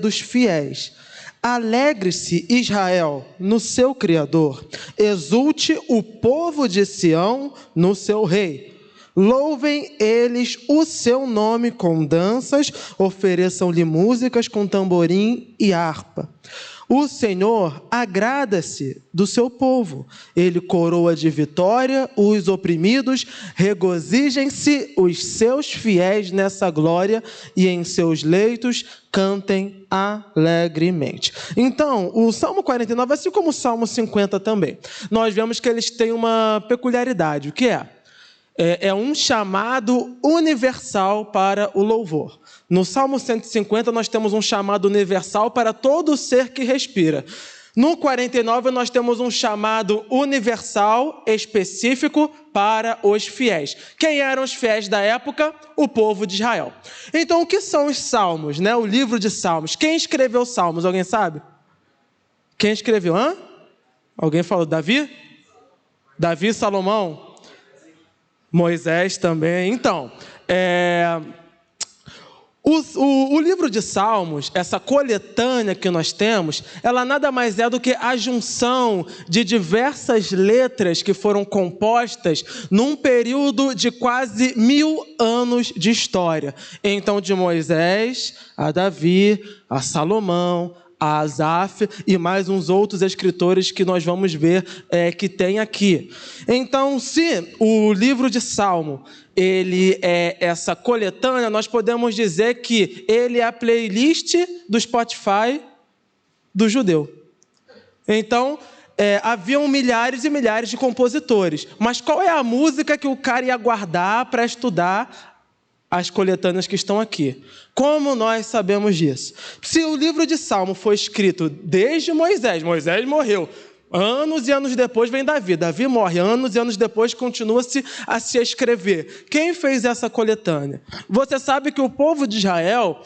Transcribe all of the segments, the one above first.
dos fiéis. Alegre-se Israel no seu Criador, exulte o povo de Sião no seu rei. Louvem eles o seu nome com danças, ofereçam-lhe músicas com tamborim e harpa. O Senhor agrada-se do seu povo, ele coroa de vitória os oprimidos, regozijem-se os seus fiéis nessa glória e em seus leitos cantem alegremente. Então, o Salmo 49, assim como o Salmo 50 também, nós vemos que eles têm uma peculiaridade. O que é? É um chamado universal para o louvor. No Salmo 150, nós temos um chamado universal para todo ser que respira. No 49, nós temos um chamado universal específico para os fiéis. Quem eram os fiéis da época? O povo de Israel. Então, o que são os salmos, né? O livro de salmos. Quem escreveu os salmos? Alguém sabe? Quem escreveu? Alguém falou? Davi? Davi, Salomão? Moisés também. Então, o livro de Salmos, essa coletânea que nós temos, ela nada mais é do que a junção de diversas letras que foram compostas num período de quase 1000 anos de história. Então, de Moisés a Davi, a Salomão, a Asaf e mais uns outros escritores que nós vamos ver que tem aqui. Então, se o livro de Salmo ele é essa coletânea, nós podemos dizer que ele é a playlist do Spotify do judeu. Então, haviam milhares e milhares de compositores, mas qual é a música que o cara ia guardar para estudar as coletâneas que estão aqui? Como nós sabemos disso? Se o livro de Salmo foi escrito desde Moisés morreu, anos e anos depois vem Davi morre, anos e anos depois continua-se a se escrever. Quem fez essa coletânea? Você sabe que o povo de Israel,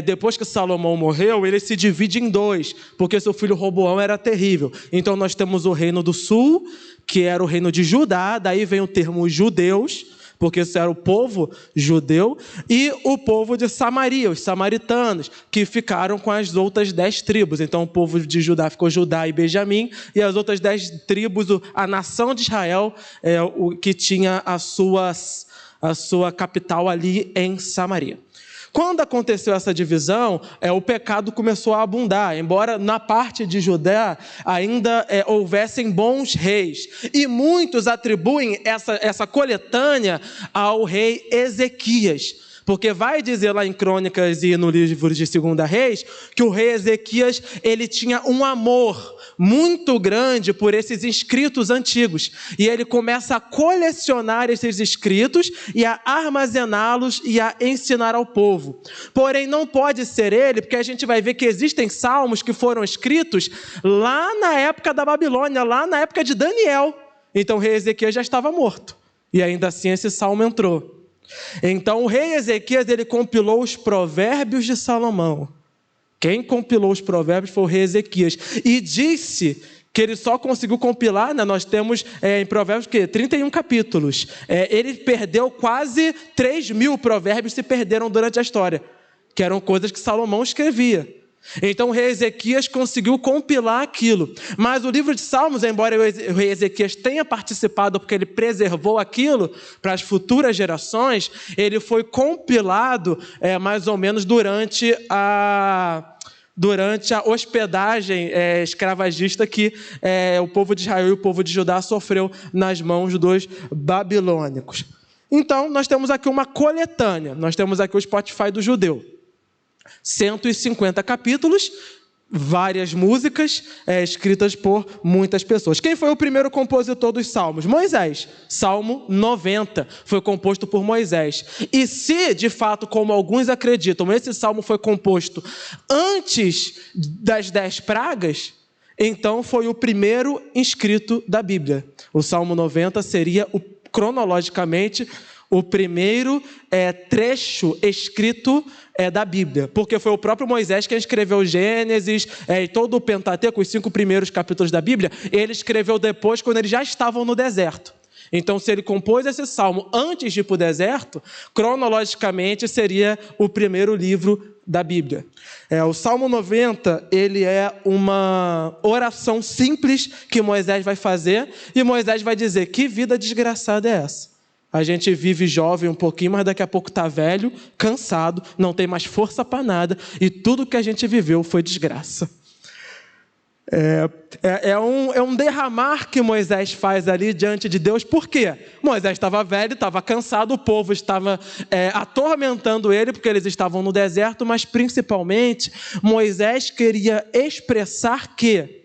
depois que Salomão morreu, ele se divide em dois, porque seu filho Roboão era terrível. Então nós temos o reino do sul, que era o reino de Judá, daí vem o termo judeus, porque isso era o povo judeu, e o povo de Samaria, os samaritanos, que ficaram com as outras 10 tribos. Então o povo de Judá ficou Judá e Benjamim, e as outras 10 tribos, a nação de Israel, o que tinha a sua capital ali em Samaria. Quando aconteceu essa divisão, o pecado começou a abundar, embora na parte de Judá ainda houvessem bons reis. E muitos atribuem essa coletânea ao rei Ezequias. Porque vai dizer lá em Crônicas e no livro de 2 Reis, que o rei Ezequias ele tinha um amor muito grande por esses escritos antigos. E ele começa a colecionar esses escritos e a armazená-los e a ensinar ao povo. Porém, não pode ser ele, porque a gente vai ver que existem salmos que foram escritos lá na época da Babilônia, lá na época de Daniel. Então o rei Ezequias já estava morto. E ainda assim esse salmo entrou. Então o rei Ezequias ele compilou os provérbios de Salomão. Quem compilou os provérbios foi o rei Ezequias. E disse que ele só conseguiu compilar, né? Nós temos em provérbios 31 capítulos. Ele perdeu quase 3.000 provérbios, se perderam durante a história, que eram coisas que Salomão escrevia. Então o rei Ezequias conseguiu compilar aquilo. Mas o livro de Salmos, embora o rei Ezequias tenha participado porque ele preservou aquilo para as futuras gerações, ele foi compilado mais ou menos durante a hospedagem escravagista que o povo de Israel e o povo de Judá sofreu nas mãos dos babilônicos. Então nós temos aqui uma coletânea, nós temos aqui o Spotify do judeu. 150 capítulos, várias músicas escritas por muitas pessoas. Quem foi o primeiro compositor dos salmos? Moisés. Salmo 90 foi composto por Moisés. E se, de fato, como alguns acreditam, esse salmo foi composto antes das 10 pragas, então foi o primeiro escrito da Bíblia. O Salmo 90 seria, cronologicamente, o primeiro trecho escrito da Bíblia, porque foi o próprio Moisés quem escreveu Gênesis e todo o Pentateuco, os 5 primeiros capítulos da Bíblia, ele escreveu depois quando eles já estavam no deserto. Então, se ele compôs esse salmo antes de ir para o deserto, cronologicamente seria o primeiro livro da Bíblia. O Salmo 90, ele é uma oração simples que Moisés vai fazer, e Moisés vai dizer: que vida desgraçada é essa? A gente vive jovem um pouquinho, mas daqui a pouco está velho, cansado, não tem mais força para nada, e tudo que a gente viveu foi desgraça. É um derramar que Moisés faz ali diante de Deus. Por quê? Moisés estava velho, estava cansado, o povo estava atormentando ele, porque eles estavam no deserto, mas principalmente Moisés queria expressar que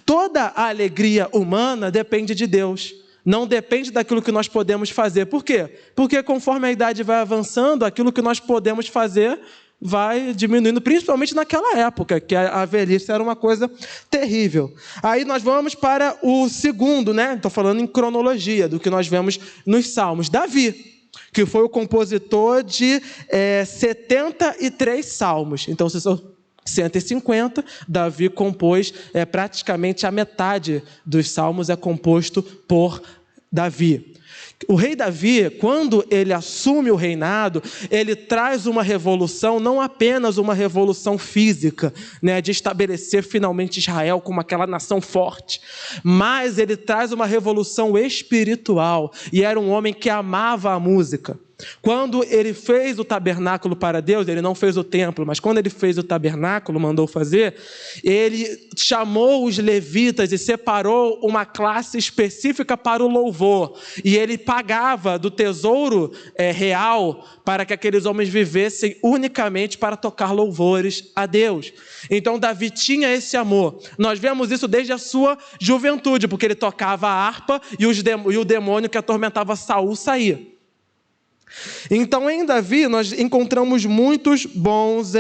toda a alegria humana depende de Deus, não depende daquilo que nós podemos fazer. Por quê? Porque conforme a idade vai avançando, aquilo que nós podemos fazer vai diminuindo, principalmente naquela época, que a velhice era uma coisa terrível. Aí nós vamos para o segundo, estou falando em cronologia, do que nós vemos nos Salmos. Davi, que foi o compositor de 73 salmos. Então, se são 150, Davi compôs praticamente a metade dos salmos é composto por Davi. O rei Davi, quando ele assume o reinado, ele traz uma revolução, não apenas uma revolução física, de estabelecer finalmente Israel como aquela nação forte, mas ele traz uma revolução espiritual, e era um homem que amava a música. Quando ele fez o tabernáculo para Deus, ele não fez o templo, mas quando ele fez o tabernáculo, mandou fazer, ele chamou os levitas e separou uma classe específica para o louvor, e ele pagava do tesouro real para que aqueles homens vivessem unicamente para tocar louvores a Deus. Então Davi tinha esse amor. Nós vemos isso desde a sua juventude, porque ele tocava a harpa e o demônio que atormentava Saul saía. Então, em Davi, nós encontramos muitos bons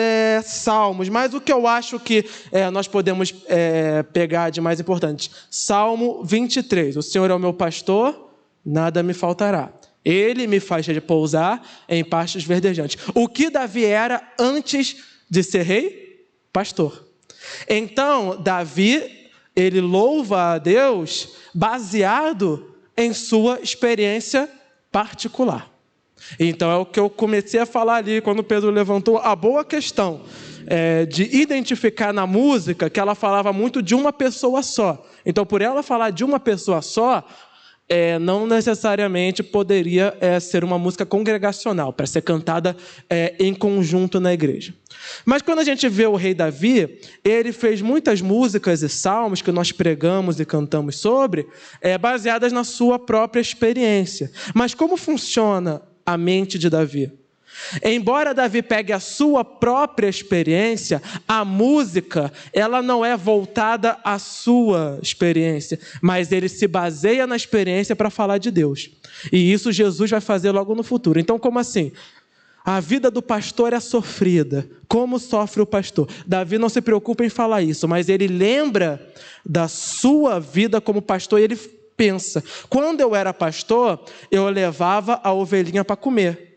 salmos, mas o que eu acho que nós podemos pegar de mais importante, Salmo 23, o Senhor é o meu pastor, nada me faltará. Ele me faz repousar em pastos verdejantes. O que Davi era antes de ser rei? Pastor. Então, Davi, ele louva a Deus baseado em sua experiência particular. Então é o que eu comecei a falar ali quando Pedro levantou a boa questão de identificar na música que ela falava muito de uma pessoa só. Então, por ela falar de uma pessoa só, não necessariamente poderia ser uma música congregacional, para ser cantada em conjunto na igreja. Mas quando a gente vê o rei Davi, ele fez muitas músicas e salmos que nós pregamos e cantamos sobre, baseadas na sua própria experiência. Mas como funciona a mente de Davi? Embora Davi pegue a sua própria experiência, a música, ela não é voltada à sua experiência, mas ele se baseia na experiência para falar de Deus. E isso Jesus vai fazer logo no futuro. Então, como assim? A vida do pastor é sofrida. Como sofre o pastor? Davi não se preocupa em falar isso, mas ele lembra da sua vida como pastor e ele pensa: quando eu era pastor, eu levava a ovelhinha para comer.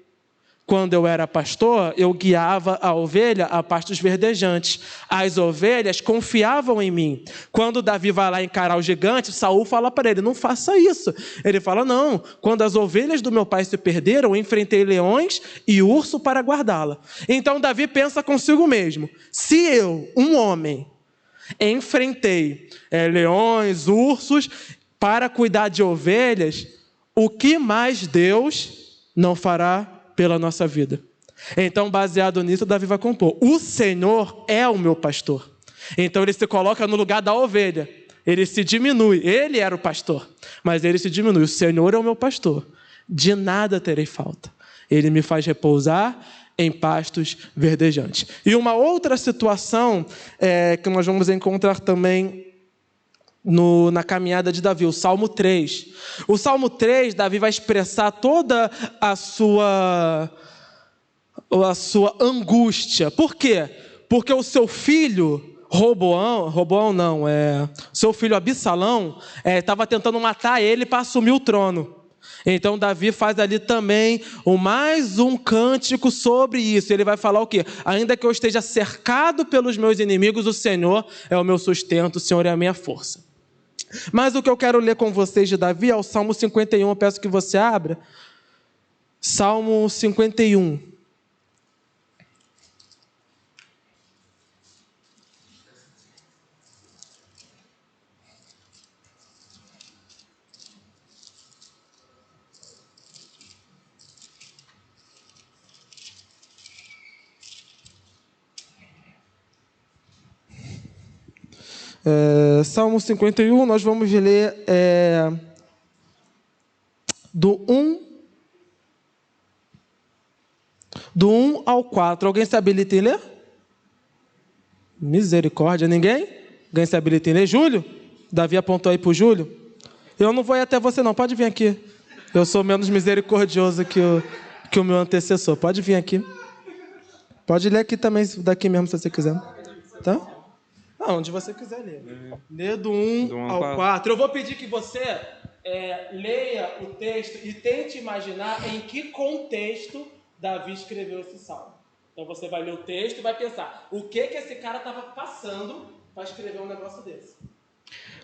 Quando eu era pastor, eu guiava a ovelha a pastos verdejantes. As ovelhas confiavam em mim. Quando Davi vai lá encarar o gigante, Saul fala para ele: não faça isso. Ele fala: não, quando as ovelhas do meu pai se perderam, eu enfrentei leões e urso para guardá-la. Então Davi pensa consigo mesmo: se eu, um homem, enfrentei leões, ursos, para cuidar de ovelhas, o que mais Deus não fará pela nossa vida? Então, baseado nisso, Davi vai compor: o Senhor é o meu pastor. Então ele se coloca no lugar da ovelha, ele se diminui. Ele era o pastor, mas ele se diminui. O Senhor é o meu pastor, de nada terei falta. Ele me faz repousar em pastos verdejantes. E uma outra situação que nós vamos encontrar também na caminhada de Davi, o Salmo 3. O Salmo 3, Davi vai expressar toda a sua angústia. Por quê? Porque o seu filho seu filho Absalão estava tentando matar ele para assumir o trono. Então Davi faz ali também mais um cântico sobre isso. Ele vai falar o quê? Ainda que eu esteja cercado pelos meus inimigos, o Senhor é o meu sustento, o Senhor é a minha força. Mas o que eu quero ler com vocês de Davi é o Salmo 51. Eu peço que você abra. Salmo 51. Salmo 51, nós vamos ler do 1 ao 4. Alguém se habilita em ler? Misericórdia, ninguém? Alguém se habilita em ler? Júlio? Davi apontou aí para o Júlio. Eu não vou ir até você não, pode vir aqui. Eu sou menos misericordioso que o meu antecessor. Pode vir aqui. Pode ler aqui também, daqui mesmo, se você quiser. Tá? Onde você quiser ler. Lê do 1 ao 4. Eu vou pedir que você leia o texto e tente imaginar em que contexto Davi escreveu esse salmo. Então você vai ler o texto e vai pensar o que esse cara estava passando para escrever um negócio desse.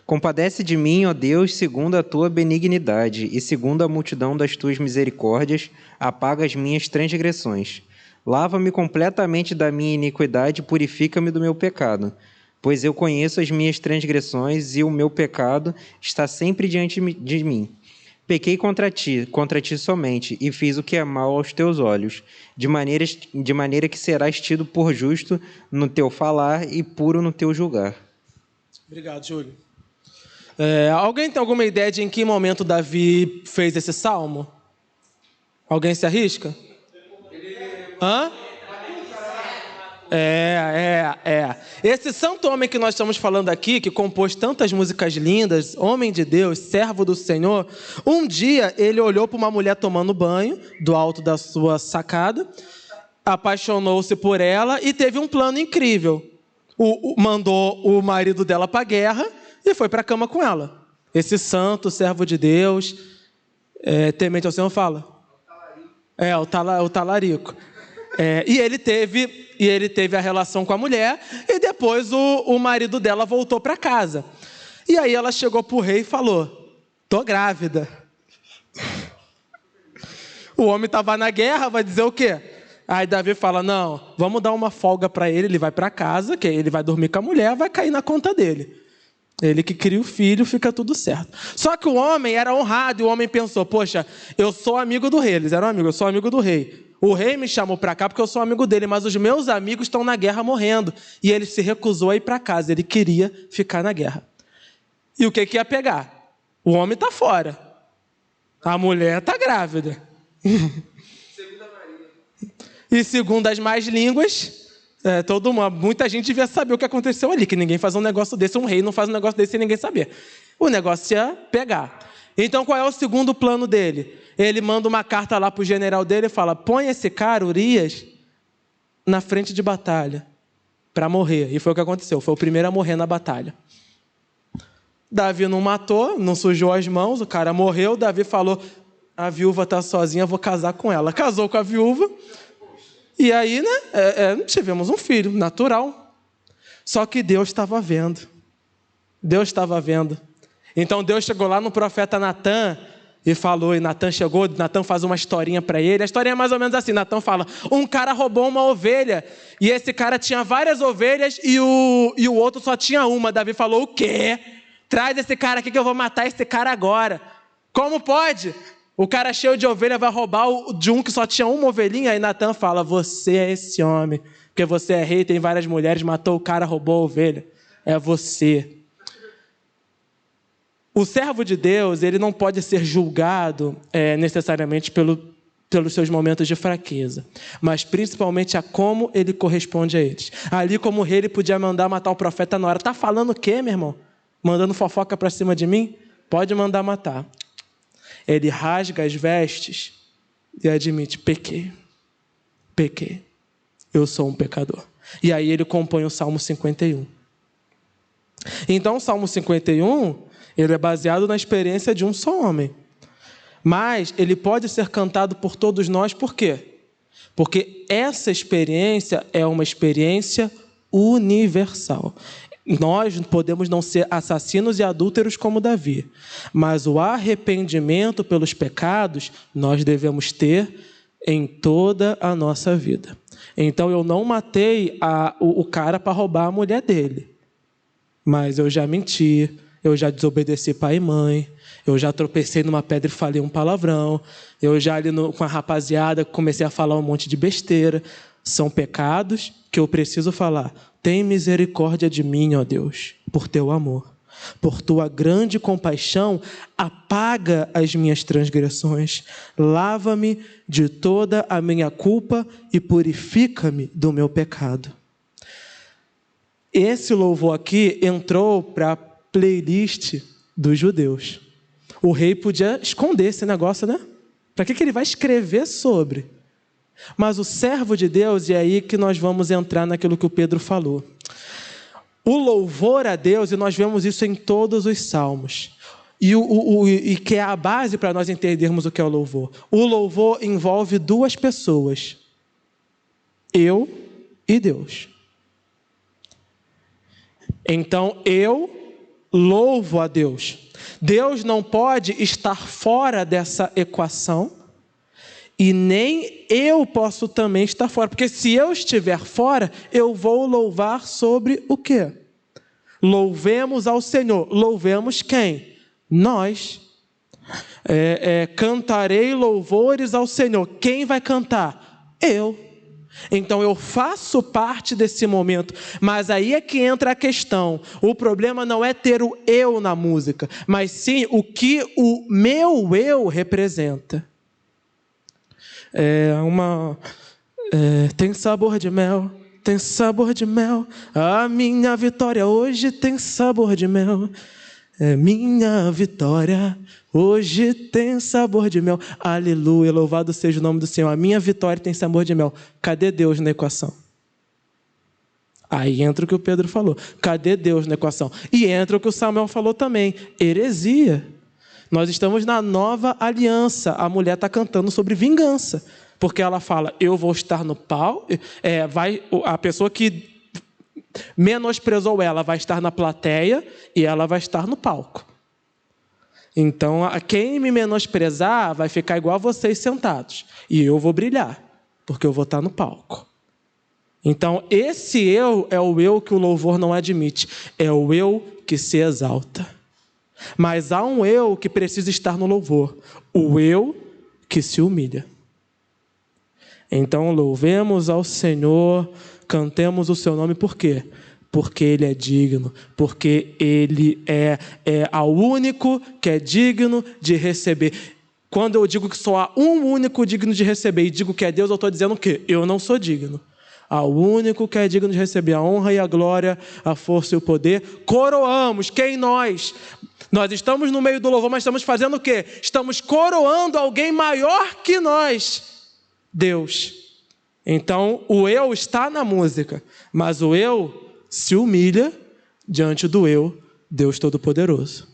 Compadece de mim, ó Deus, segundo a tua benignidade, e segundo a multidão das tuas misericórdias, apaga as minhas transgressões. Lava-me completamente da minha iniquidade e purifica-me do meu pecado. Pois eu conheço as minhas transgressões e o meu pecado está sempre diante de mim. Pequei contra ti somente, e fiz o que é mal aos teus olhos, de maneira que serás tido por justo no teu falar e puro no teu julgar. Obrigado, Júlio. Alguém tem alguma ideia de em que momento Davi fez esse salmo? Alguém se arrisca? Hã? Esse santo homem que nós estamos falando aqui, que compôs tantas músicas lindas, homem de Deus, servo do Senhor, um dia ele olhou para uma mulher tomando banho, do alto da sua sacada, apaixonou-se por ela e teve um plano incrível. Mandou o marido dela para a guerra e foi para a cama com ela. Esse santo servo de Deus, temente ao Senhor, fala? O talarico. E ele teve a relação com a mulher e depois o marido dela voltou para casa. E aí ela chegou para o rei e falou: tô grávida. O homem estava na guerra, vai dizer o quê? Aí Davi fala: não, vamos dar uma folga para ele vai para casa, que ele vai dormir com a mulher, vai cair na conta dele. Ele que cria o filho, fica tudo certo. Só que o homem era honrado e o homem pensou: poxa, eu sou amigo do rei. Eles eram amigos, eu sou amigo do rei. O rei me chamou para cá porque eu sou amigo dele, mas os meus amigos estão na guerra morrendo. E ele se recusou a ir para casa, ele queria ficar na guerra. E o que ia pegar? O homem está fora. A mulher está grávida. E segundo as más línguas, muita gente devia saber o que aconteceu ali, que ninguém faz um negócio desse, um rei não faz um negócio desse sem ninguém saber. O negócio ia pegar. Então qual é o segundo plano dele? Ele manda uma carta lá para o general dele e fala: põe esse cara, Urias, na frente de batalha, para morrer. E foi o que aconteceu, foi o primeiro a morrer na batalha. Davi não matou, não sujou as mãos, o cara morreu, Davi falou: a viúva está sozinha, vou casar com ela. Casou com a viúva, e aí, tivemos um filho, natural. Só que Deus estava vendo. Deus estava vendo. Então Deus chegou lá no profeta Natã e falou, e Natã chegou, Natã faz uma historinha para ele. A historinha é mais ou menos assim: Natã fala: um cara roubou uma ovelha, e esse cara tinha várias ovelhas e o outro só tinha uma. Davi falou: o quê? Traz esse cara aqui que eu vou matar esse cara agora. Como pode? O cara cheio de ovelha vai roubar de um que só tinha uma ovelhinha. Aí Natã fala: você é esse homem, porque você é rei, tem várias mulheres, matou o cara, roubou a ovelha. É você. O servo de Deus, ele não pode ser julgado necessariamente pelos seus momentos de fraqueza, mas principalmente a como ele corresponde a eles. Ali, como rei, ele podia mandar matar o profeta na hora. Tá falando o quê, meu irmão? Mandando fofoca para cima de mim? Pode mandar matar. Ele rasga as vestes e admite: pequei, eu sou um pecador. E aí ele compõe o Salmo 51. Então o Salmo 51, ele é baseado na experiência de um só homem. Mas ele pode ser cantado por todos nós, por quê? Porque essa experiência é uma experiência universal. Nós podemos não ser assassinos e adúlteros como Davi, mas o arrependimento pelos pecados nós devemos ter em toda a nossa vida. Então eu não matei o cara para roubar a mulher dele, mas eu já menti, eu já desobedeci pai e mãe, eu já tropecei numa pedra e falei um palavrão, eu já ali com a rapaziada comecei a falar um monte de besteira. São pecados que eu preciso falar: tem misericórdia de mim, ó Deus, por teu amor. Por tua grande compaixão, apaga as minhas transgressões. Lava-me de toda a minha culpa e purifica-me do meu pecado. Esse louvor aqui entrou para a playlist dos judeus. O rei podia esconder esse negócio, né? Para que ele vai escrever sobre? Mas o servo de Deus, e é aí que nós vamos entrar naquilo que o Pedro falou. O louvor a Deus, e nós vemos isso em todos os salmos, e que é a base para nós entendermos o que é o louvor. O louvor envolve duas pessoas, eu e Deus. Então, eu louvo a Deus. Deus não pode estar fora dessa equação, e nem eu posso também estar fora. Porque se eu estiver fora, eu vou louvar sobre o quê? Louvemos ao Senhor. Louvemos quem? Nós. Cantarei louvores ao Senhor. Quem vai cantar? Eu. Então eu faço parte desse momento. Mas aí é que entra a questão. O problema não é ter o eu na música, mas sim o que o meu eu representa. Tem sabor de mel, tem sabor de mel. A minha vitória hoje tem sabor de mel. Minha vitória hoje tem sabor de mel. Aleluia, louvado seja o nome do Senhor. A minha vitória tem sabor de mel. Cadê Deus na equação? Aí entra o que o Pedro falou. Cadê Deus na equação? E entra o que o Samuel falou também. Heresia. Nós estamos na nova aliança. A mulher está cantando sobre vingança. Porque ela fala, eu vou estar no pau. A pessoa que menosprezou ela vai estar na plateia e ela vai estar no palco. Então, quem me menosprezar vai ficar igual a vocês sentados. E eu vou brilhar, porque eu vou estar no palco. Então, esse eu é o eu que o louvor não admite. É o eu que se exalta. Mas há um eu que precisa estar no louvor. O eu que se humilha. Então, louvemos ao Senhor, cantemos o seu nome, por quê? Porque Ele é digno, porque Ele é o único que é digno de receber. Quando eu digo que só há um único digno de receber e digo que é Deus, eu estou dizendo o quê? Eu não sou digno. Há o único que é digno de receber a honra e a glória, a força e o poder. Coroamos, quem nós? Nós estamos no meio do louvor, mas estamos fazendo o quê? Estamos coroando alguém maior que nós, Deus. Então, o eu está na música, mas o eu se humilha diante do eu, Deus Todo-Poderoso.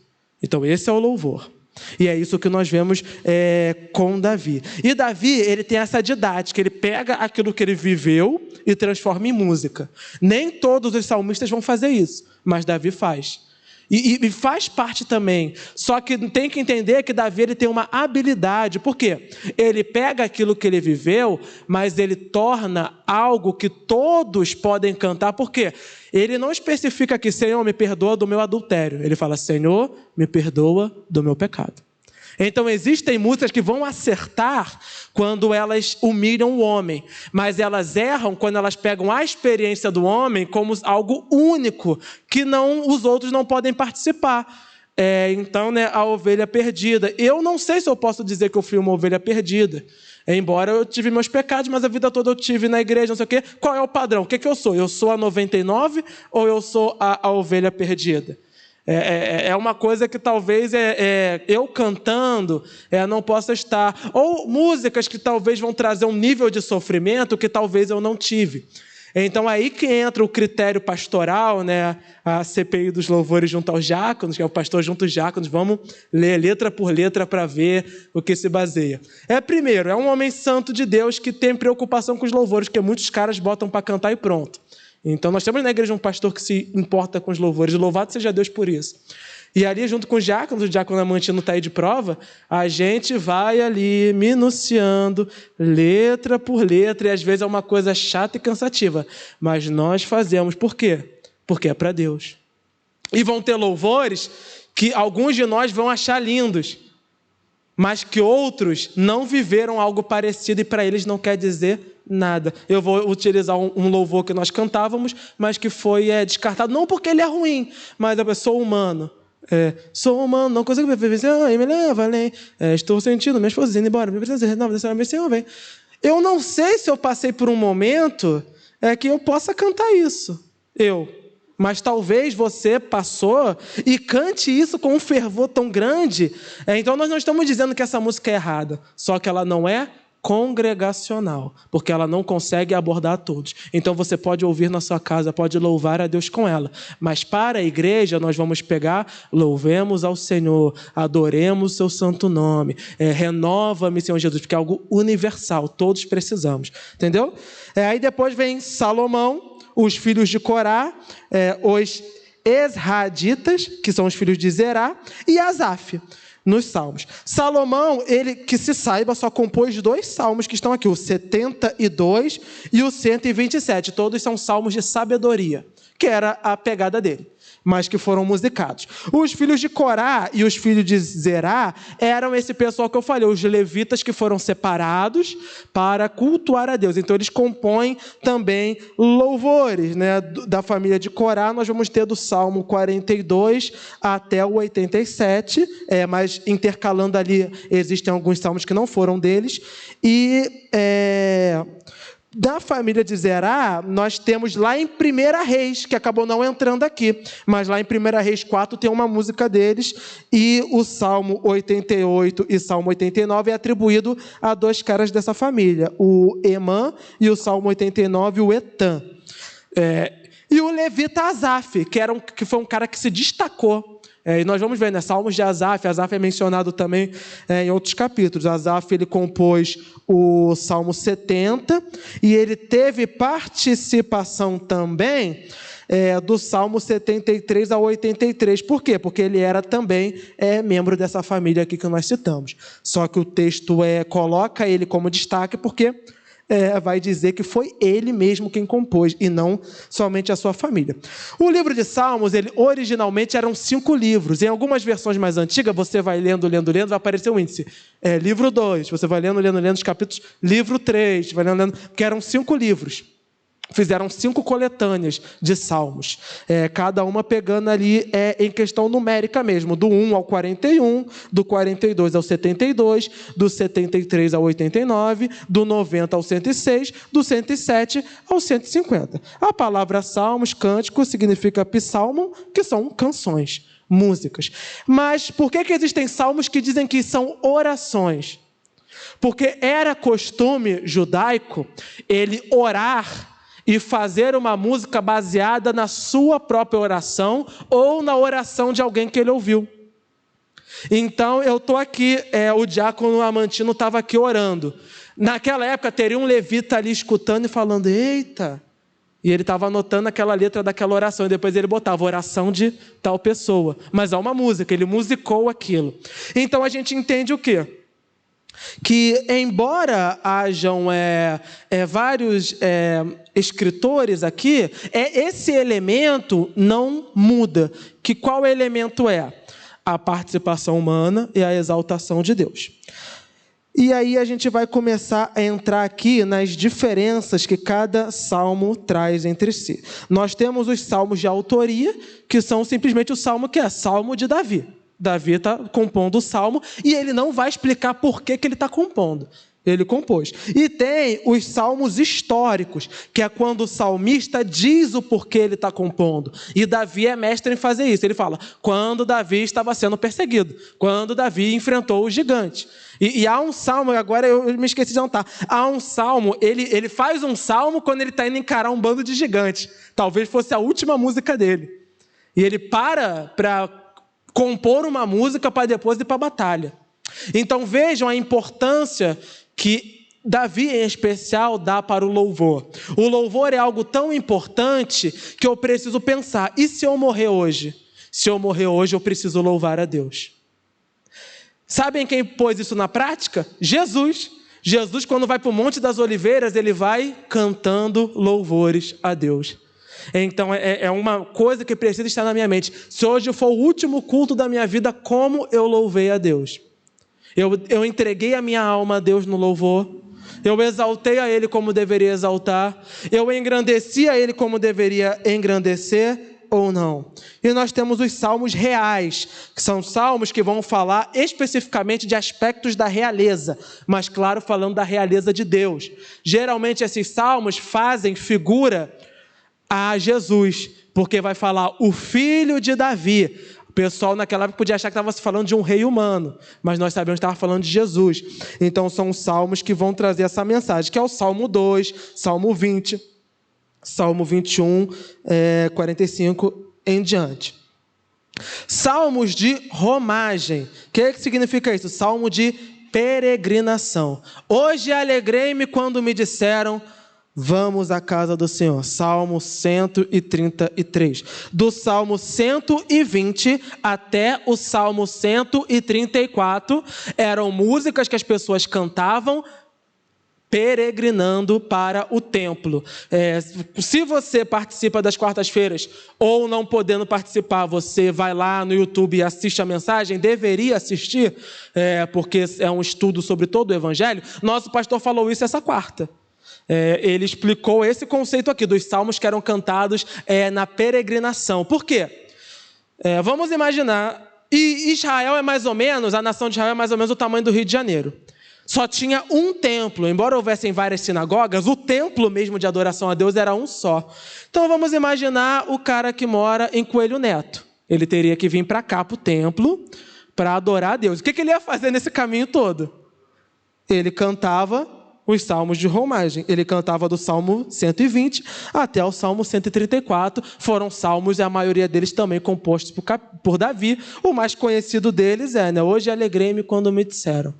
Então, esse é o louvor. E é isso que nós vemos com Davi. E Davi, ele tem essa didática, ele pega aquilo que ele viveu e transforma em música. Nem todos os salmistas vão fazer isso, mas Davi faz. E faz parte também. Só que tem que entender que Davi ele tem uma habilidade. Por quê? Ele pega aquilo que ele viveu, mas ele torna algo que todos podem cantar. Por quê? Ele não especifica aqui, Senhor, me perdoa do meu adultério. Ele fala, Senhor, me perdoa do meu pecado. Então existem músicas que vão acertar quando elas humilham o homem, mas elas erram quando elas pegam a experiência do homem como algo único, que os outros não podem participar. Então, a ovelha perdida. Eu não sei se eu posso dizer que eu fui uma ovelha perdida. Embora eu tive meus pecados, mas a vida toda eu tive na igreja, não sei o quê. Qual é o padrão? O que eu sou? Eu sou a 99 ou eu sou a ovelha perdida? É uma coisa que talvez eu cantando não possa estar. Ou músicas que talvez vão trazer um nível de sofrimento que talvez eu não tive. Então aí que entra o critério pastoral, a CPI dos louvores junto aos diáconos, que é o pastor junto aos diáconos. Vamos ler letra por letra para ver o que se baseia. Primeiro, é um homem santo de Deus que tem preocupação com os louvores, que muitos caras botam para cantar e pronto. Então, nós temos na igreja um pastor que se importa com os louvores. Louvado seja Deus por isso. E ali, junto com os diáconos, o diácono Amantino está aí de prova, a gente vai ali minuciando, letra por letra, e às vezes é uma coisa chata e cansativa. Mas nós fazemos. Por quê? Porque é para Deus. E vão ter louvores que alguns de nós vão achar lindos. mas que outros não viveram algo parecido e para eles não quer dizer nada. Eu vou utilizar um louvor que nós cantávamos, mas que foi descartado, não porque ele é ruim, mas eu sou humano. Sou humano, não consigo viver, me leva além. Estou sentindo minhas forças indo embora, me precisa renova, meu Senhor vem. Eu não sei se eu passei por um momento que eu possa cantar isso. Mas talvez você passou e cante isso com um fervor tão grande. Então nós não estamos dizendo que essa música é errada, só que ela não é congregacional, porque ela não consegue abordar todos. Então você pode ouvir na sua casa, pode louvar a Deus com ela. Mas para a igreja nós vamos pegar, louvemos ao Senhor, adoremos o seu santo nome, renova-me, Senhor Jesus, porque é algo universal, todos precisamos. Entendeu? Aí depois vem Salomão, os filhos de Corá, os Esraditas, que são os filhos de Zerá, e Asaf, nos salmos. Salomão, ele, que se saiba, só compôs 2 salmos que estão aqui, o 72 e o 127. Todos são salmos de sabedoria, que era a pegada dele, mas que foram musicados. Os filhos de Corá e os filhos de Zerá eram esse pessoal que eu falei, os levitas que foram separados para cultuar a Deus. Então eles compõem também louvores, né? Da família de Corá nós vamos ter do Salmo 42 até o 87, mas intercalando ali existem alguns salmos que não foram deles. E da família de Zerá, nós temos lá em 1 Reis, que acabou não entrando aqui, mas lá em 1 Reis 4 tem uma música deles, e o Salmo 88 e Salmo 89 é atribuído a 2 caras dessa família, o Emã e o Salmo 89, o Etã. E o levita Asaf, que foi um cara que se destacou. E nós vamos ver, né? Salmos de Asaf. Asaf é mencionado também em outros capítulos. Asaf, ele compôs o Salmo 70 e ele teve participação também do Salmo 73 ao 83. Por quê? Porque ele era também membro dessa família aqui que nós citamos. Só que o texto coloca ele como destaque porque vai dizer que foi ele mesmo quem compôs e não somente a sua família. O livro de Salmos, ele originalmente eram 5 livros. Em algumas versões mais antigas, você vai lendo, vai aparecer o índice. Livro 2, você vai lendo os capítulos. Livro 3, vai lendo, que eram 5 livros. Fizeram 5 coletâneas de salmos, cada uma pegando ali em questão numérica mesmo, do 1 ao 41, do 42 ao 72, do 73 ao 89, do 90 ao 106, do 107 ao 150. A palavra salmos, cântico, significa psalmon, que são canções, músicas. Mas por que existem salmos que dizem que são orações? Porque era costume judaico ele orar e fazer uma música baseada na sua própria oração ou na oração de alguém que ele ouviu. Então, eu estou aqui, o diácono Amantino estava aqui orando. Naquela época, teria um levita ali escutando e falando, eita! E ele estava anotando aquela letra daquela oração, e depois ele botava oração de tal pessoa. Mas é uma música, ele musicou aquilo. Então, a gente entende o quê? Que embora hajam vários escritores aqui, esse elemento não muda. Que qual elemento é? A participação humana e a exaltação de Deus. E aí a gente vai começar a entrar aqui nas diferenças que cada salmo traz entre si. Nós temos os salmos de autoria, que são simplesmente o salmo que é Salmo de Davi. Davi está compondo o salmo e ele não vai explicar por que ele está compondo. Ele compôs. E tem os salmos históricos, que é quando o salmista diz o porquê ele está compondo. E Davi é mestre em fazer isso. Ele fala, quando Davi estava sendo perseguido, quando Davi enfrentou o gigante. E há um salmo, agora eu me esqueci de anotar, há um salmo, ele faz um salmo quando ele está indo encarar um bando de gigantes. Talvez fosse a última música dele. E ele para compor uma música para depois ir para a batalha. Então vejam a importância que Davi, em especial, dá para o louvor. O louvor é algo tão importante que eu preciso pensar, e se eu morrer hoje? Se eu morrer hoje, eu preciso louvar a Deus. Sabem quem pôs isso na prática? Jesus. Jesus, quando vai para o Monte das Oliveiras, ele vai cantando louvores a Deus. Então, é uma coisa que precisa estar na minha mente. Se hoje for o último culto da minha vida, como eu louvei a Deus? Eu entreguei a minha alma a Deus no louvor. Eu exaltei a Ele como deveria exaltar. Eu engrandeci a Ele como deveria engrandecer ou não. E nós temos os salmos reais, que são salmos que vão falar especificamente de aspectos da realeza, mas claro, falando da realeza de Deus. Geralmente esses salmos fazem figura a Jesus, porque vai falar o filho de Davi. O pessoal naquela época podia achar que estava se falando de um rei humano, mas nós sabemos que estava falando de Jesus. Então são os salmos que vão trazer essa mensagem, que é o Salmo 2, Salmo 20, Salmo 21, 45 em diante. Salmos de romagem. O que significa isso? Salmo de peregrinação. Hoje alegrei-me quando me disseram: vamos à casa do Senhor. Salmo 133. Do Salmo 120 até o Salmo 134 eram músicas que as pessoas cantavam peregrinando para o templo. Se você participa das quartas-feiras ou não podendo participar, você vai lá no YouTube e assiste a mensagem, deveria assistir, porque é um estudo sobre todo o Evangelho. Nosso pastor falou isso essa quarta. Ele explicou esse conceito aqui dos salmos que eram cantados na peregrinação. Por quê? Vamos imaginar, e Israel é mais ou menos, a nação de Israel é mais ou menos o tamanho do Rio de Janeiro. Só tinha um templo, embora houvessem várias sinagogas, o templo mesmo de adoração a Deus era um só. Então vamos imaginar o cara que mora em Coelho Neto. Ele teria que vir para cá, para o templo, para adorar a Deus. O que ele ia fazer nesse caminho todo? Ele cantava os salmos de romagem. Ele cantava do Salmo 120 até o Salmo 134. Foram salmos, e a maioria deles também compostos por Davi. O mais conhecido deles hoje alegrei-me quando me disseram: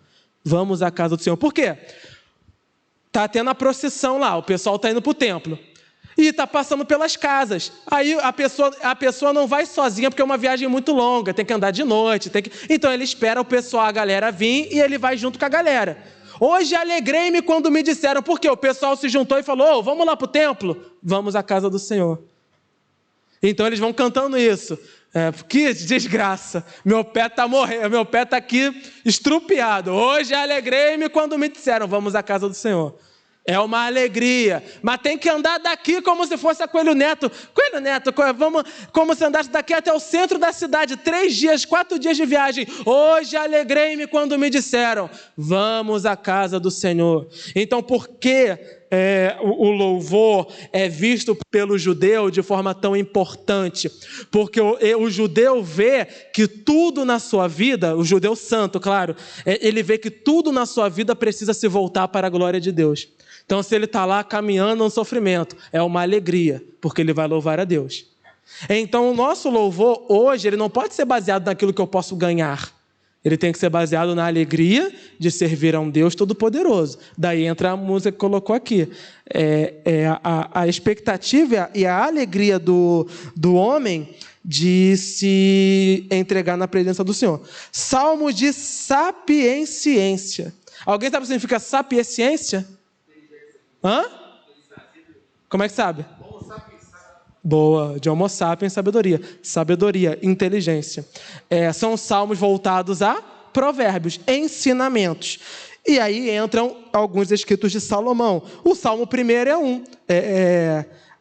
vamos à casa do Senhor. Por quê? Está tendo a procissão lá, o pessoal está indo para o templo. E está passando pelas casas. Aí a pessoa não vai sozinha, porque é uma viagem muito longa, tem que andar de noite. Então ele espera a galera vir, e ele vai junto com a galera. Hoje alegrei-me quando me disseram. Por quê? O pessoal se juntou e falou: vamos lá para o templo? Vamos à casa do Senhor. Então eles vão cantando isso. Que desgraça, meu pé está morrendo, meu pé está aqui estrupiado. Hoje alegrei-me quando me disseram: vamos à casa do Senhor. É uma alegria, mas tem que andar daqui como se fosse a Coelho Neto. Coelho Neto, como se andasse daqui até o centro da cidade, 4 dias de viagem. Hoje alegrei-me quando me disseram: vamos à casa do Senhor. Então, por que o louvor é visto pelo judeu de forma tão importante? Porque o judeu vê que tudo na sua vida, o judeu santo, claro, ele vê que tudo na sua vida precisa se voltar para a glória de Deus. Então, se ele está lá caminhando no sofrimento, é uma alegria, porque ele vai louvar a Deus. Então, o nosso louvor hoje, ele não pode ser baseado naquilo que eu posso ganhar. Ele tem que ser baseado na alegria de servir a um Deus Todo-Poderoso. Daí entra a música que colocou aqui. A expectativa e a alegria do homem de se entregar na presença do Senhor. Salmo de sapiência. Alguém sabe o que significa sapiência? Hã? Como é que sabe? Boa, de homo sapiens, sabedoria. Sabedoria, inteligência. São salmos voltados a provérbios, ensinamentos. E aí entram alguns escritos de Salomão. O Salmo 1 é um.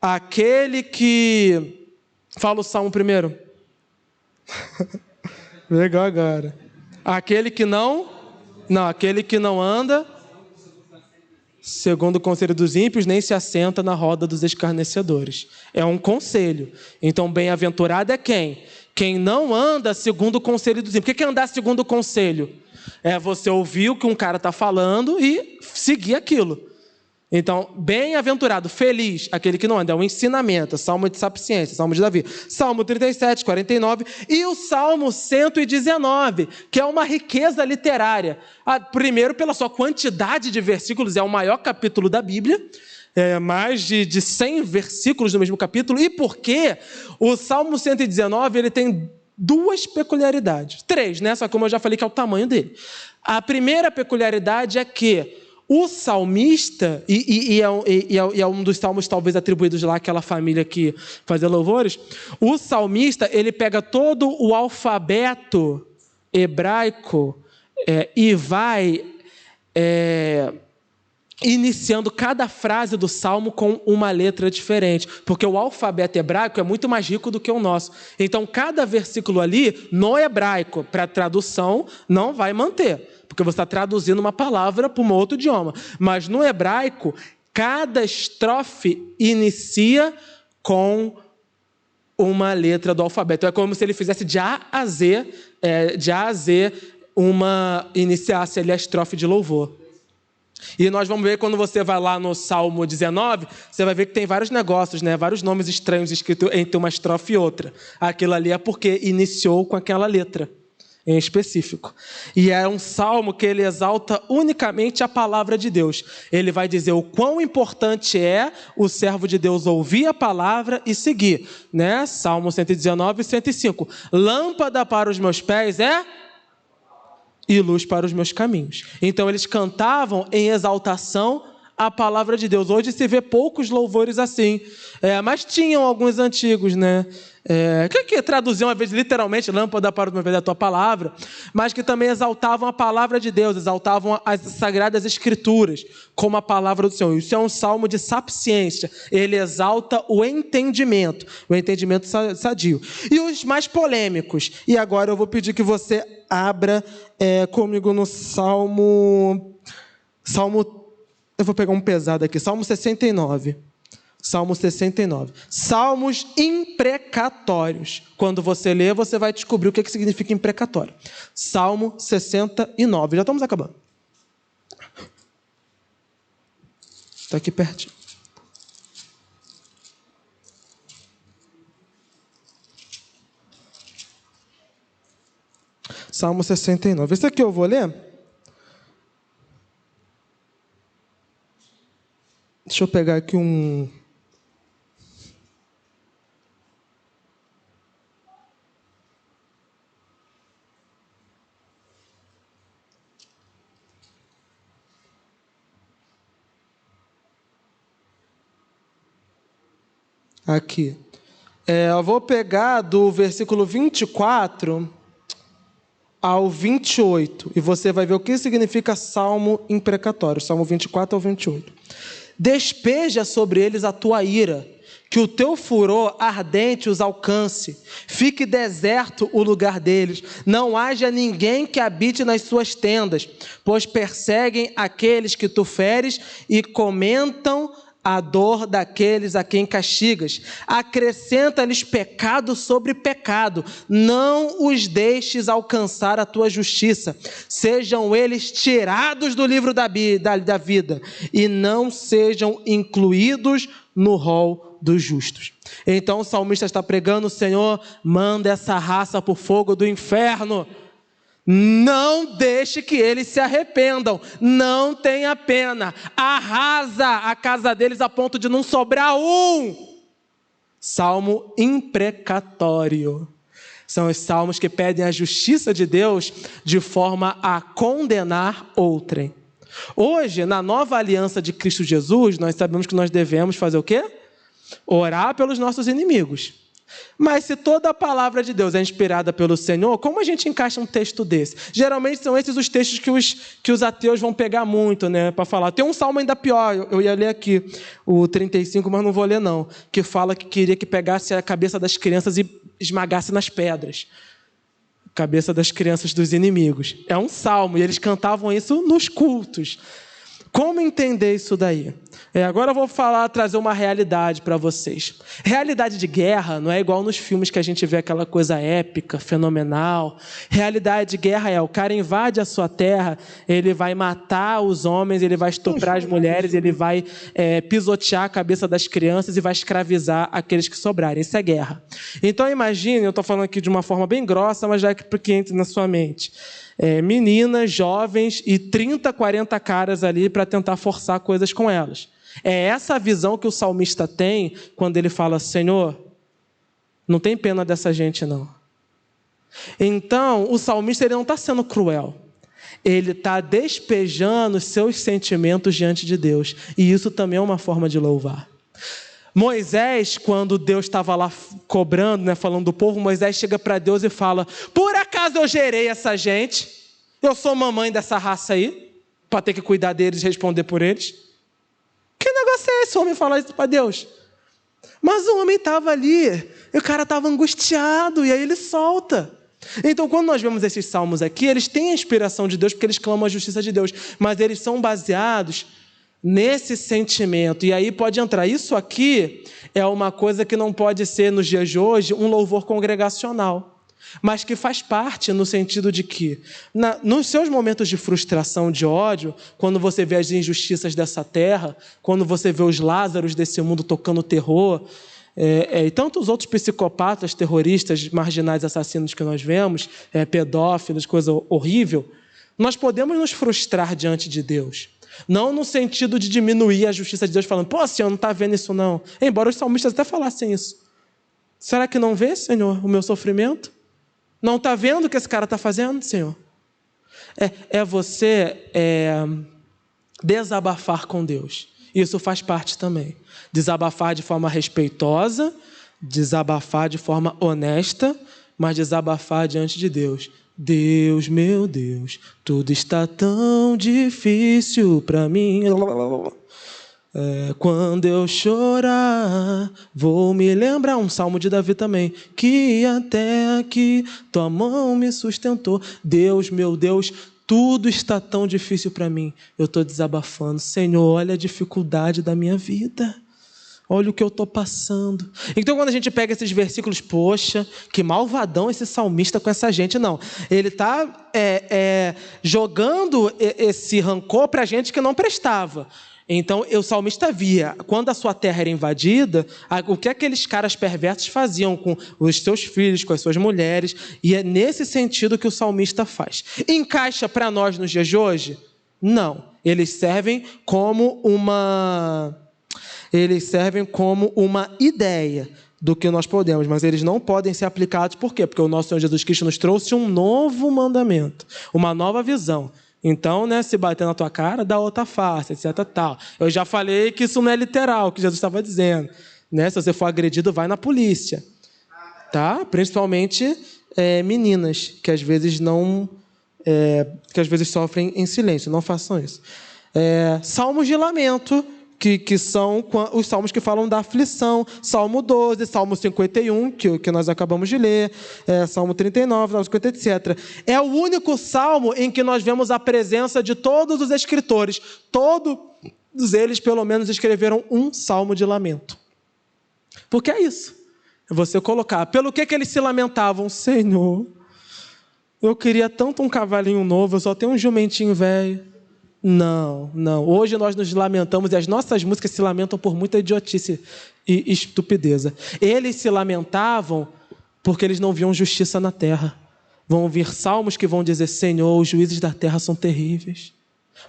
Aquele que... Fala o Salmo 1. Legal agora. Aquele que não anda segundo o conselho dos ímpios, nem se assenta na roda dos escarnecedores. É um conselho. Então, bem-aventurado é quem? Quem não anda segundo o conselho dos ímpios. O que é andar segundo o conselho? É você ouvir o que um cara está falando e seguir aquilo. Então, bem-aventurado, feliz, aquele que não anda. É um ensinamento, Salmo de sapiência, Salmo de Davi. Salmo 37, 49 e o Salmo 119, que é uma riqueza literária. Primeiro, pela sua quantidade de versículos, é o maior capítulo da Bíblia. Mais de 100 versículos no mesmo capítulo. E porque o Salmo 119, ele tem 2 peculiaridades. 3, né? Só que como eu já falei que é o tamanho dele. A primeira peculiaridade é que o salmista, e é um dos salmos talvez atribuídos lá àquela família que fazia louvores, o salmista, ele pega todo o alfabeto hebraico e vai iniciando cada frase do Salmo com uma letra diferente, porque o alfabeto hebraico é muito mais rico do que o nosso. Então, cada versículo ali, no hebraico, para tradução, não vai manter, porque você está traduzindo uma palavra para um outro idioma. Mas no hebraico, cada estrofe inicia com uma letra do alfabeto. É como se ele fizesse de A a Z, iniciasse ali a estrofe de louvor. E nós vamos ver, quando você vai lá no Salmo 19, você vai ver que tem vários negócios, né? Vários nomes estranhos escritos entre uma estrofe e outra. Aquilo ali é porque iniciou com aquela letra em específico. E é um salmo que ele exalta unicamente a palavra de Deus. Ele vai dizer o quão importante é o servo de Deus ouvir a palavra e seguir, né? Salmo 119 e 105. Lâmpada para os meus pés e luz para os meus caminhos. Então eles cantavam em exaltação a palavra de Deus. Hoje se vê poucos louvores assim, mas tinham alguns antigos, né? Que traduziam às vezes literalmente lâmpada para o meu pé da tua palavra, mas que também exaltavam a palavra de Deus, exaltavam as sagradas escrituras como a palavra do Senhor. Isso é um salmo de sapiência. Ele exalta o entendimento sadio. E os mais polêmicos, e agora eu vou pedir que você abra comigo no Salmo, eu vou pegar um pesado aqui, Salmo 69. Salmo 69. Salmos imprecatórios. Quando você lê, você vai descobrir o que significa imprecatório. Salmo 69. Já estamos acabando. Está aqui pertinho. Salmo 69. Esse aqui eu vou ler. Deixa eu pegar aqui um... Aqui. Eu vou pegar do versículo 24 ao 28. E você vai ver o que significa salmo imprecatório. Salmo 24 ao 28. Despeja sobre eles a tua ira, que o teu furor ardente os alcance. Fique deserto o lugar deles. Não haja ninguém que habite nas suas tendas, pois perseguem aqueles que tu feres e comentam a dor daqueles a quem castigas. Acrescenta-lhes pecado sobre pecado. Não os deixes alcançar a tua justiça. Sejam eles tirados do livro da vida e não sejam incluídos no rol dos justos. Então o salmista está pregando: Senhor, manda essa raça para o fogo do inferno. Não deixe que eles se arrependam, não tenha pena, arrasa a casa deles a ponto de não sobrar um. Salmo imprecatório. São os salmos que pedem a justiça de Deus de forma a condenar outrem. Hoje, na nova aliança de Cristo Jesus, nós sabemos que nós devemos fazer o quê? Orar pelos nossos inimigos. Mas se toda a palavra de Deus é inspirada pelo Senhor, como a gente encaixa um texto desse? Geralmente são esses os textos que os ateus vão pegar muito, né, para falar. Tem um salmo ainda pior, eu ia ler aqui, o 35, mas não vou ler não, que fala que queria que pegasse a cabeça das crianças e esmagasse nas pedras. Cabeça das crianças dos inimigos. É um salmo, e eles cantavam isso nos cultos. Como entender isso daí? Agora eu vou trazer uma realidade para vocês. Realidade de guerra não é igual nos filmes que a gente vê aquela coisa épica, fenomenal. Realidade de guerra o cara invade a sua terra, ele vai matar os homens, ele vai estuprar as mulheres, ele vai pisotear a cabeça das crianças e vai escravizar aqueles que sobrarem. Isso é guerra. Então imagine, eu estou falando aqui de uma forma bem grossa, mas já é para que entre na sua mente. Meninas, jovens e 30, 40 caras ali para tentar forçar coisas com elas. É essa a visão que o salmista tem quando ele fala: Senhor, não tem pena dessa gente não. Então o salmista ele não está sendo cruel, ele está despejando os seus sentimentos diante de Deus, e isso também é uma forma de louvar. Moisés, quando Deus estava lá cobrando, falando do povo, Moisés chega para Deus e fala: por acaso eu gerei essa gente? Eu sou mamãe dessa raça aí, para ter que cuidar deles e responder por eles. Que negócio é esse, o homem falar isso para Deus? Mas o homem estava ali, e o cara estava angustiado, e aí ele solta. Então, quando nós vemos esses salmos aqui, eles têm a inspiração de Deus, porque eles clamam a justiça de Deus, mas eles são baseados nesse sentimento. E aí pode entrar. Isso aqui é uma coisa que não pode ser, nos dias de hoje, um louvor congregacional, mas que faz parte no sentido de que, nos seus momentos de frustração, de ódio, quando você vê as injustiças dessa terra, quando você vê os Lázaros desse mundo tocando terror, e tantos outros psicopatas, terroristas, marginais, assassinos que nós vemos, pedófilos, coisa horrível, nós podemos nos frustrar diante de Deus. Não no sentido de diminuir a justiça de Deus, falando, pô, Senhor, não está vendo isso não. Embora os salmistas até falassem isso. Será que não vê, Senhor, o meu sofrimento? Não está vendo o que esse cara está fazendo, Senhor? Você desabafar com Deus. Isso faz parte também. Desabafar de forma respeitosa, desabafar de forma honesta, mas desabafar diante de Deus. Deus, meu Deus, tudo está tão difícil para mim. Quando eu chorar, vou me lembrar, um salmo de Davi também, que até aqui tua mão me sustentou. Deus, meu Deus, tudo está tão difícil para mim. Eu estou desabafando. Senhor, olha a dificuldade da minha vida. Olha o que eu estou passando. Então, quando a gente pega esses versículos, poxa, que malvadão esse salmista com essa gente. Não, ele está jogando esse rancor para a gente que não prestava. Então, o salmista via, quando a sua terra era invadida, o que aqueles caras perversos faziam com os seus filhos, com as suas mulheres, e é nesse sentido que o salmista faz. Encaixa para nós nos dias de hoje? Não. Eles servem como uma ideia do que nós podemos, mas eles não podem ser aplicados. Por quê? Porque o nosso Senhor Jesus Cristo nos trouxe um novo mandamento, uma nova visão. Então, se bater na tua cara, dá outra face, etc. Tal. Eu já falei que isso não é literal, o que Jesus estava dizendo. Se você for agredido, vai na polícia. Tá? Principalmente meninas, que às vezes sofrem em silêncio. Não façam isso. Salmos de lamento, que são os salmos que falam da aflição. Salmo 12, Salmo 51, que nós acabamos de ler, Salmo 39, Salmo 50, etc. É o único salmo em que nós vemos a presença de todos os escritores. Todos eles, pelo menos, escreveram um salmo de lamento. Porque é isso. Você colocar, pelo que eles se lamentavam? Senhor, eu queria tanto um cavalinho novo, eu só tenho um jumentinho velho. Não. Hoje nós nos lamentamos e as nossas músicas se lamentam por muita idiotice e estupideza. Eles se lamentavam porque eles não viam justiça na terra. Vão ouvir salmos que vão dizer, Senhor, os juízes da terra são terríveis.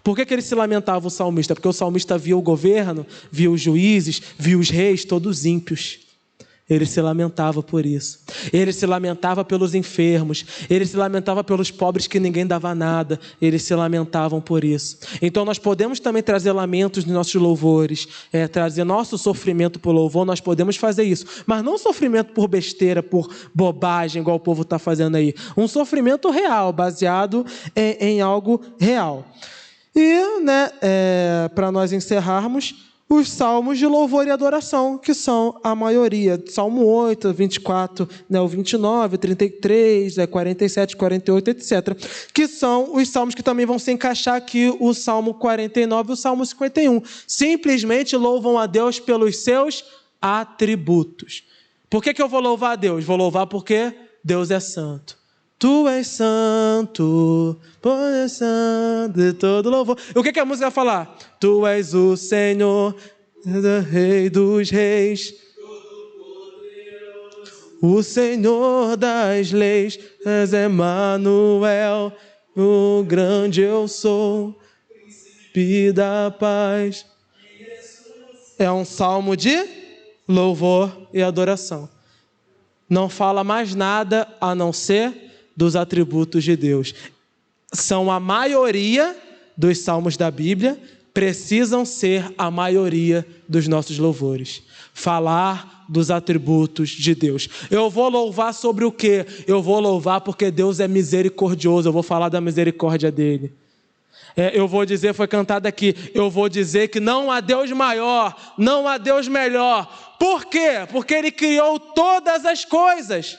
Por que eles se lamentavam, o salmista? Porque o salmista via o governo, via os juízes, via os reis, todos ímpios. Ele se lamentava por isso. Ele se lamentava pelos enfermos. Ele se lamentava pelos pobres que ninguém dava nada. Eles se lamentavam por isso. Então nós podemos também trazer lamentos nos nossos louvores, trazer nosso sofrimento por louvor. Nós podemos fazer isso, mas não sofrimento por besteira, por bobagem, igual o povo está fazendo aí. Um sofrimento real, baseado em algo real. E, para nós encerrarmos, os salmos de louvor e adoração, que são a maioria. Salmo 8, 24, o 29, 33, 47, 48, etc. Que são os salmos que também vão se encaixar aqui, o Salmo 49 e o Salmo 51. Simplesmente louvam a Deus pelos seus atributos. Por que eu vou louvar a Deus? Vou louvar porque Deus é santo. Tu és santo, pois és santo de todo louvor. O que a música vai falar? Tu és o Senhor, Rei dos reis, o Senhor das leis, és Emanuel, o grande eu sou, príncipe da paz. É um salmo de louvor e adoração. Não fala mais nada a não ser dos atributos de Deus. São a maioria dos salmos da Bíblia, precisam ser a maioria dos nossos louvores. Falar dos atributos de Deus. Eu vou louvar sobre o quê? Eu vou louvar porque Deus é misericordioso. Eu vou falar da misericórdia dele. Eu vou dizer, foi cantado aqui, eu vou dizer que não há Deus maior, não há Deus melhor. Por quê? Porque Ele criou todas as coisas.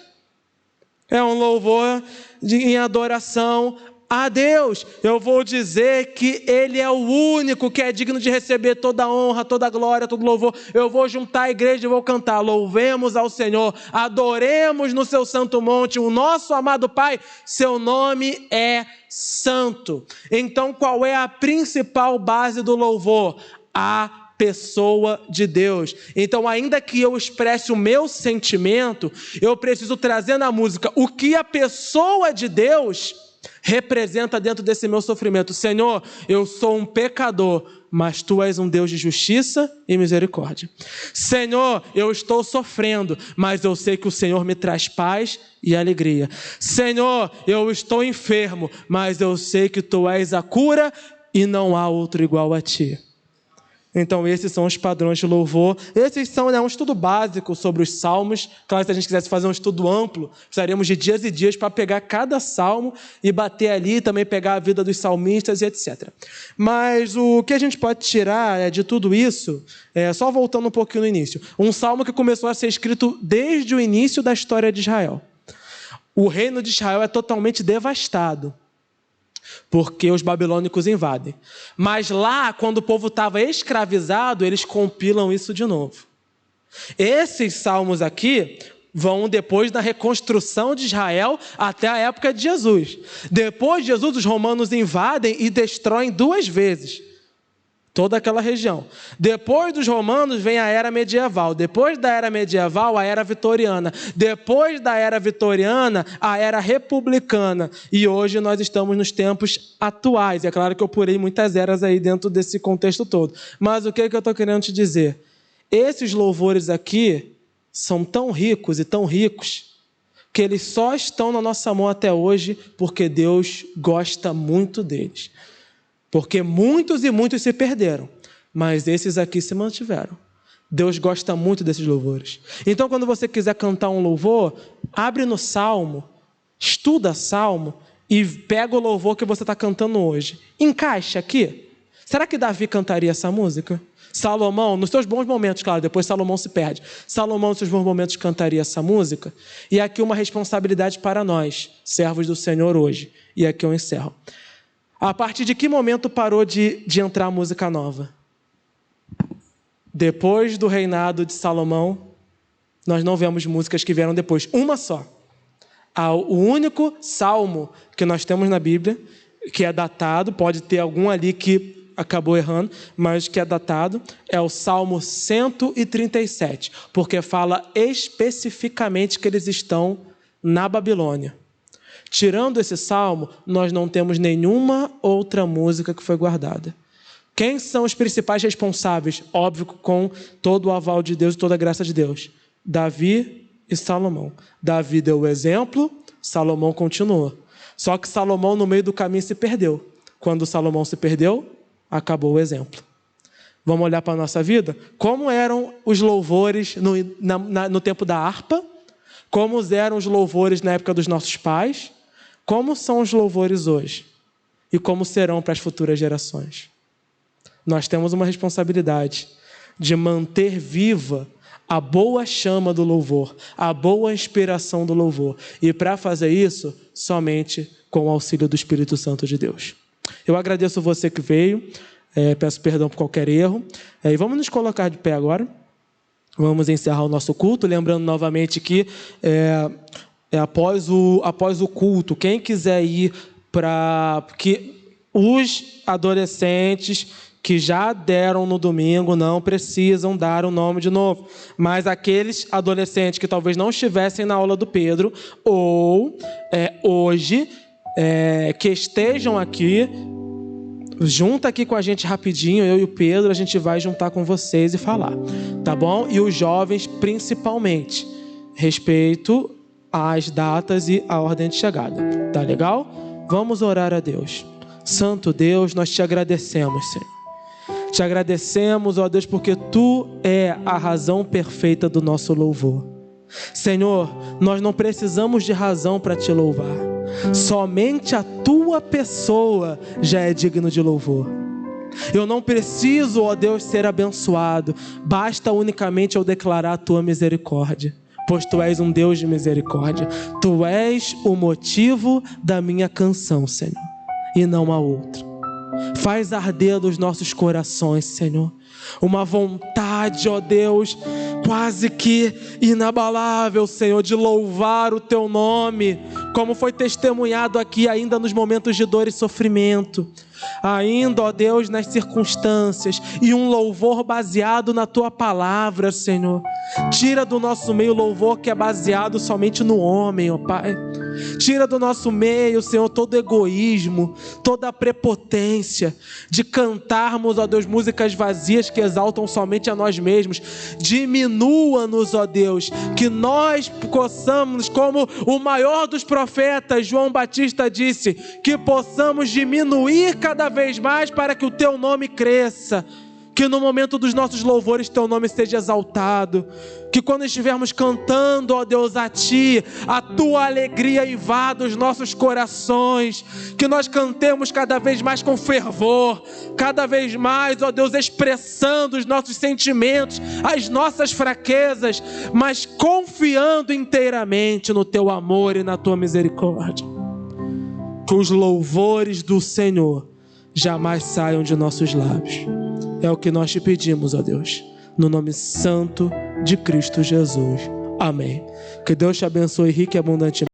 É um louvor em adoração a Deus. Eu vou dizer que Ele é o único que é digno de receber toda a honra, toda a glória, todo louvor. Eu vou juntar a igreja e vou cantar: louvemos ao Senhor, adoremos no seu santo monte, o nosso amado Pai, seu nome é santo. Então, qual é a principal base do louvor? A pessoa de Deus. Então, ainda que eu expresse o meu sentimento, eu preciso trazer na música o que a pessoa de Deus representa dentro desse meu sofrimento. Senhor, eu sou um pecador, mas Tu és um Deus de justiça e misericórdia. Senhor, eu estou sofrendo, mas eu sei que o Senhor me traz paz e alegria. Senhor, eu estou enfermo, mas eu sei que Tu és a cura e não há outro igual a Ti. Então, esses são os padrões de louvor. Esses são um estudo básico sobre os salmos. Claro, se a gente quisesse fazer um estudo amplo, precisaríamos de dias e dias para pegar cada salmo e bater ali, também pegar a vida dos salmistas e etc. Mas o que a gente pode tirar de tudo isso, só voltando um pouquinho no início, um salmo que começou a ser escrito desde o início da história de Israel. O reino de Israel é totalmente devastado, porque os babilônicos invadem. Mas lá, quando o povo estava escravizado, eles compilam isso de novo. Esses salmos aqui vão depois da reconstrução de Israel até a época de Jesus. Depois de Jesus, os romanos invadem e destroem 2 vezes toda aquela região. Depois dos romanos vem a era medieval. Depois da era medieval, a era vitoriana. Depois da era vitoriana, a era republicana. E hoje nós estamos nos tempos atuais. É claro que eu pulei muitas eras aí dentro desse contexto todo. Mas o que eu estou querendo te dizer? Esses louvores aqui são tão ricos e tão ricos que eles só estão na nossa mão até hoje porque Deus gosta muito deles. Porque muitos e muitos se perderam, mas esses aqui se mantiveram. Deus gosta muito desses louvores. Então, quando você quiser cantar um louvor, abre no Salmo, estuda Salmo e pega o louvor que você está cantando hoje. Encaixa aqui. Será que Davi cantaria essa música? Salomão, nos seus bons momentos, claro, depois Salomão se perde. Salomão, nos seus bons momentos, cantaria essa música? E aqui uma responsabilidade para nós, servos do Senhor hoje. E aqui eu encerro. A partir de que momento parou de entrar música nova? Depois do reinado de Salomão, nós não vemos músicas que vieram depois. Uma só. O único salmo que nós temos na Bíblia, que é datado, pode ter algum ali que acabou errando, mas que é datado, é o Salmo 137, porque fala especificamente que eles estão na Babilônia. Tirando esse salmo, nós não temos nenhuma outra música que foi guardada. Quem são os principais responsáveis? Óbvio, com todo o aval de Deus e toda a graça de Deus. Davi e Salomão. Davi deu o exemplo, Salomão continuou. Só que Salomão, no meio do caminho, se perdeu. Quando Salomão se perdeu, acabou o exemplo. Vamos olhar para a nossa vida? Como eram os louvores no tempo da harpa? Como eram os louvores na época dos nossos pais? Como são os louvores hoje? E como serão para as futuras gerações? Nós temos uma responsabilidade de manter viva a boa chama do louvor, a boa inspiração do louvor. E para fazer isso, somente com o auxílio do Espírito Santo de Deus. Eu agradeço você que veio, peço perdão por qualquer erro. E vamos nos colocar de pé agora. Vamos encerrar o nosso culto, lembrando novamente que após o culto, quem quiser ir que os adolescentes que já deram no domingo não precisam dar o nome de novo, mas aqueles adolescentes que talvez não estivessem na aula do Pedro, ou hoje, que estejam aqui, junta aqui com a gente rapidinho, eu e o Pedro, a gente vai juntar com vocês e falar, tá bom? E os jovens, principalmente, respeito às datas e à ordem de chegada, tá legal? Vamos orar a Deus. Santo Deus, nós te agradecemos, Senhor. Te agradecemos, ó Deus, porque Tu é a razão perfeita do nosso louvor. Senhor, nós não precisamos de razão para Te louvar. Somente a Tua pessoa já é digno de louvor. Eu não preciso, ó Deus, ser abençoado. Basta unicamente eu declarar a Tua misericórdia, pois Tu és um Deus de misericórdia. Tu és o motivo da minha canção, Senhor, e não há outro. Faz arder dos nossos corações, Senhor, uma vontade, ó Deus, quase que inabalável, Senhor, de louvar o Teu nome, como foi testemunhado aqui ainda nos momentos de dor e sofrimento. Ainda, ó Deus, nas circunstâncias, e um louvor baseado na Tua palavra, Senhor. Tira do nosso meio o louvor que é baseado somente no homem, ó Pai. Tira do nosso meio, Senhor, todo egoísmo, toda a prepotência de cantarmos, ó Deus, músicas vazias que exaltam somente a nós mesmos. Diminua-nos, ó Deus, que nós possamos, como o maior dos profetas, João Batista disse, que possamos diminuir cada vez mais para que o Teu nome cresça. Que no momento dos nossos louvores Teu nome seja exaltado. Que quando estivermos cantando, ó Deus, a Ti, a Tua alegria invada os nossos corações. Que nós cantemos cada vez mais com fervor, cada vez mais, ó Deus, expressando os nossos sentimentos, as nossas fraquezas, mas confiando inteiramente no Teu amor e na Tua misericórdia. Que os louvores do Senhor jamais saiam de nossos lábios. É o que nós Te pedimos, ó Deus, no nome santo de Cristo Jesus. Amém. Que Deus Te abençoe rica e abundantemente.